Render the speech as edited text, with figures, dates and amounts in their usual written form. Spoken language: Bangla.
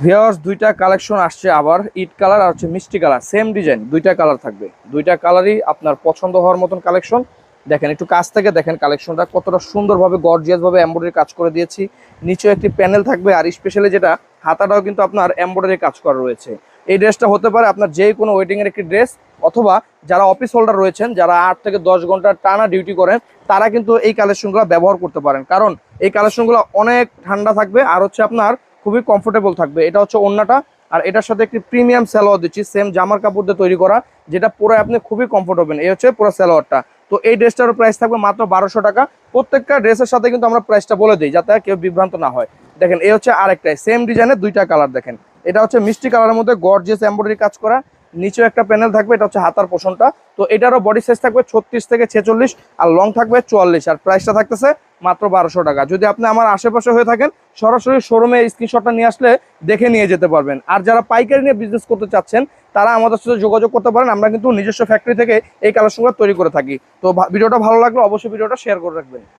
ভিউয়ার্স, দুইটা কালেকশন আসছে আবার, ইট কালার আর হচ্ছে মিষ্টি কালার, সেম ডিজাইন, দুইটা কালার থাকবে। দুইটা কালারই আপনার পছন্দ হওয়ার মতন কালেকশন। দেখেন, একটু কাছ থেকে দেখেন কালেকশনটা কতটা সুন্দরভাবে গর্জিয়াস ভাবে এমব্রয়ডারি কাজ করে দিয়েছি। নিচে একটি প্যানেল থাকবে, আর স্পেশালি যেটা হাতাটাও কিন্তু আপনার এমব্রয়ডারি কাজ করা রয়েছে। এই ড্রেসটা হতে পারে আপনার যে কোনো ওয়েটিং এর একটি ড্রেস, অথবা যারা অফিস হোল্ডার রয়েছেন, যারা 8 থেকে 10 ঘন্টা টানা ডিউটি করেন, তারা কিন্তু এই কালেকশনগুলো ব্যবহার করতে পারেন। কারণ এই কালেকশনগুলো অনেক ঠান্ডা থাকবে, আর হচ্ছে আপনার খুবই কমফোর্টেবল থাকবে। এটা হচ্ছে ওড়নাটা, আর এটার সাথে একটি প্রিমিয়াম সালোয়ার দিচ্ছি, সেম জামার কাপড় দিয়ে তৈরি করা, যেটা পরে আপনি খুবই কমফোর্ট হবেন। এই হচ্ছে পুরো সালোয়ারটা। তো এই ড্রেসটার প্রাইস থাকবে মাত্র 1200 টাকা। প্রত্যেকটা ড্রেসের সাথে কিন্তু আমরা প্রাইসটা বলে দিই, যাতে কেউ বিভ্রান্ত না হয়। দেখেন, এই হচ্ছে আরেকটাই সেম ডিজাইনের দুইটা কালার। দেখেন, এটা হচ্ছে মিষ্টি কালারের মধ্যে গর্জিয়াস এমব্রয়ডারি কাজ করা, নিচেও একটা প্যানেল থাকবে, এটা হচ্ছে হাতার পোষণটা। তো এটারও বডি সাইজ থাকবে 36 থেকে 46, আর লং থাকবে 44, আর প্রাইসটা থাকতেছে মাত্র 1200 টাকা। যদি আপনি আমার আশেপাশে হয়ে থাকেন, সরাসরি শোরুমে স্ক্রিনশটটা নিয়ে আসলে দেখে নিয়ে যেতে পারবেন। আর যারা পাইকারি নিয়ে বিজনেস করতে চাচ্ছেন, তারা আমাদের সাথে যোগাযোগ করতে পারেন। আমরা কিন্তু নিজস্ব ফ্যাক্টরি থেকে এই কালেকশনগুলো তৈরি করে থাকি। তো ভিডিওটা ভালো লাগলে অবশ্যই ভিডিওটা শেয়ার করে রাখবেন।